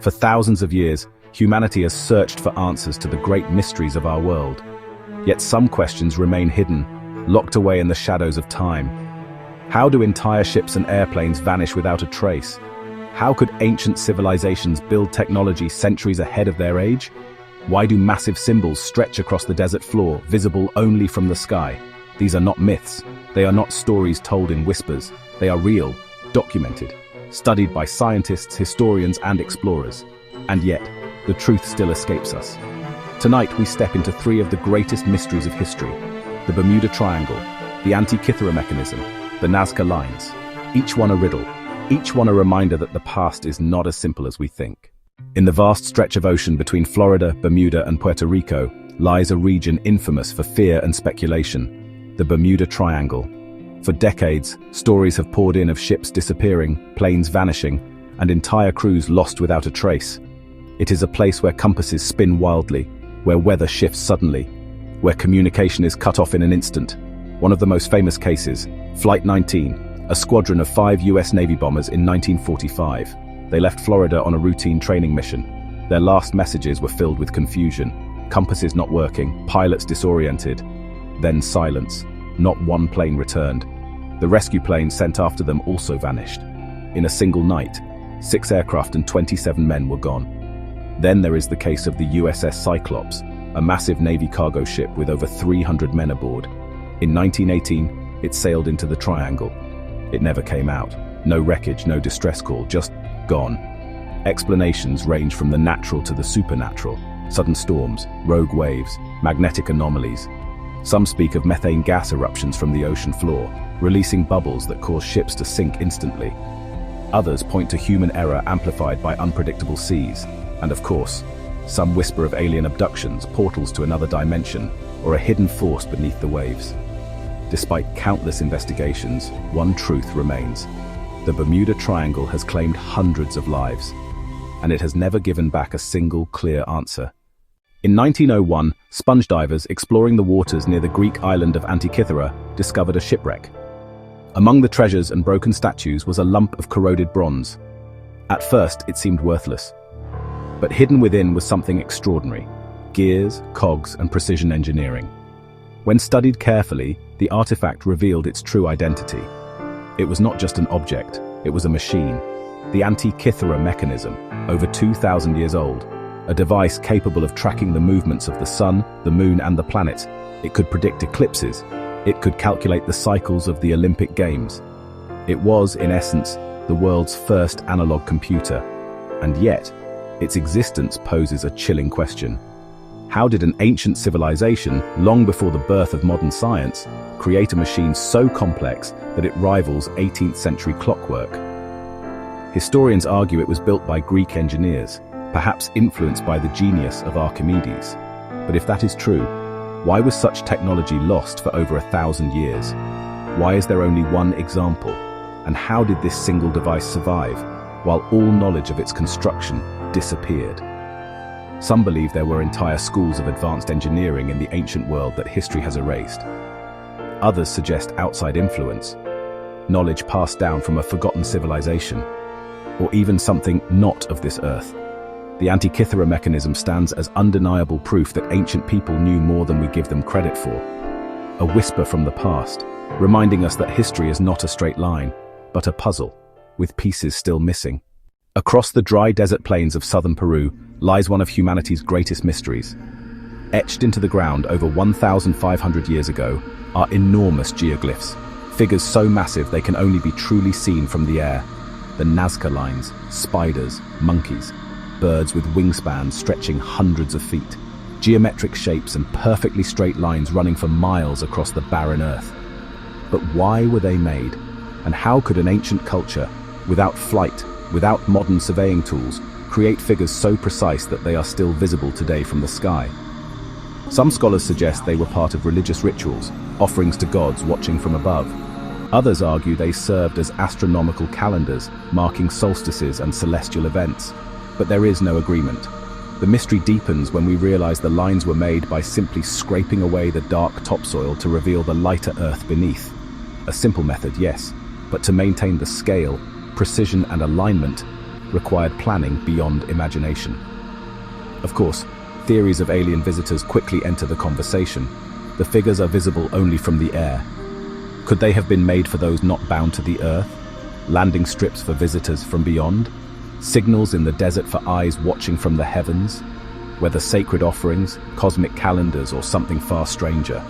For thousands of years, humanity has searched for answers to the great mysteries of our world. Yet some questions remain hidden, locked away in the shadows of time. How do entire ships and airplanes vanish without a trace? How could ancient civilizations build technology centuries ahead of their age? Why do massive symbols stretch across the desert floor, visible only from the sky? These are not myths. They are not stories told in whispers. They are real, documented, studied by scientists, historians, and explorers. And yet, the truth still escapes us. Tonight, we step into three of the greatest mysteries of history: the Bermuda Triangle, the Antikythera Mechanism, the Nazca Lines. Each one a riddle, each one a reminder that the past is not as simple as we think. In the vast stretch of ocean between Florida, Bermuda, and Puerto Rico lies a region infamous for fear and speculation: the Bermuda Triangle. For decades, stories have poured in of ships disappearing, planes vanishing, and entire crews lost without a trace. It is a place where compasses spin wildly, where weather shifts suddenly, where communication is cut off in an instant. One of the most famous cases, Flight 19, a squadron of 5 US Navy bombers in 1945. They left Florida on a routine training mission. Their last messages were filled with confusion: compasses not working, pilots disoriented. Then silence. Not one plane returned. The rescue planes sent after them also vanished. In a single night, 6 aircraft and 27 men were gone. Then there is the case of the USS Cyclops, a massive Navy cargo ship with over 300 men aboard. In 1918, it sailed into the Triangle. It never came out. No wreckage, no distress call, just gone. Explanations range from the natural to the supernatural: sudden storms, rogue waves, magnetic anomalies. Some speak of methane gas eruptions from the ocean floor, releasing bubbles that cause ships to sink instantly. Others point to human error amplified by unpredictable seas. And of course, some whisper of alien abductions, portals to another dimension, or a hidden force beneath the waves. Despite countless investigations, one truth remains: the Bermuda Triangle has claimed hundreds of lives, and it has never given back a single clear answer. In 1901, sponge divers exploring the waters near the Greek island of Antikythera discovered a shipwreck. Among the treasures and broken statues was a lump of corroded bronze. At first, it seemed worthless. But hidden within was something extraordinary: gears, cogs, and precision engineering. When studied carefully, the artifact revealed its true identity. It was not just an object, it was a machine. The Antikythera Mechanism, over 2,000 years old. A device capable of tracking the movements of the sun, the moon, and the planets. It could predict eclipses. It could calculate the cycles of the Olympic Games. It was, in essence, the world's first analog computer. And yet, its existence poses a chilling question. How did an ancient civilization, long before the birth of modern science, create a machine so complex that it rivals 18th century clockwork? Historians argue it was built by Greek engineers, perhaps influenced by the genius of Archimedes. But if that is true, why was such technology lost for over 1,000 years? Why is there only one example? And how did this single device survive, while all knowledge of its construction disappeared? Some believe there were entire schools of advanced engineering in the ancient world that history has erased. Others suggest outside influence, knowledge passed down from a forgotten civilization, or even something not of this earth. The Antikythera Mechanism stands as undeniable proof that ancient people knew more than we give them credit for. A whisper from the past, reminding us that history is not a straight line, but a puzzle, with pieces still missing. Across the dry desert plains of southern Peru lies one of humanity's greatest mysteries. Etched into the ground over 1,500 years ago are enormous geoglyphs, figures so massive they can only be truly seen from the air. The Nazca Lines, spiders, monkeys, birds with wingspans stretching hundreds of feet, geometric shapes and perfectly straight lines running for miles across the barren earth. But why were they made? And how could an ancient culture, without flight, without modern surveying tools, create figures so precise that they are still visible today from the sky? Some scholars suggest they were part of religious rituals, offerings to gods watching from above. Others argue they served as astronomical calendars, marking solstices and celestial events. But there is no agreement. The mystery deepens when we realize the lines were made by simply scraping away the dark topsoil to reveal the lighter earth beneath. A simple method, yes, but to maintain the scale, precision and alignment, required planning beyond imagination. Of course, theories of alien visitors quickly enter the conversation. The figures are visible only from the air. Could they have been made for those not bound to the Earth? Landing strips for visitors from beyond? Signals in the desert for eyes watching from the heavens? Whether sacred offerings, cosmic calendars, or something far stranger,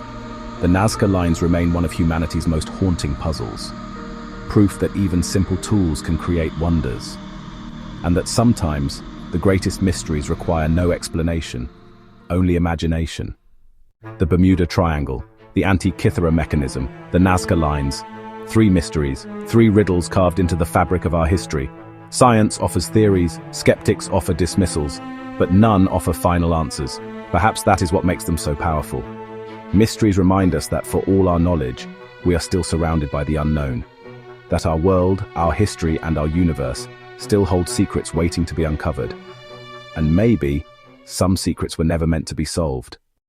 the Nazca Lines remain one of humanity's most haunting puzzles. Proof that even simple tools can create wonders. And that sometimes, the greatest mysteries require no explanation, only imagination. The Bermuda Triangle, the Antikythera Mechanism, the Nazca Lines. 3 mysteries, 3 riddles carved into the fabric of our history. Science offers theories, skeptics offer dismissals, but none offer final answers. Perhaps that is what makes them so powerful. Mysteries remind us that for all our knowledge, we are still surrounded by the unknown. That our world, our history, and our universe still hold secrets waiting to be uncovered. And maybe, some secrets were never meant to be solved.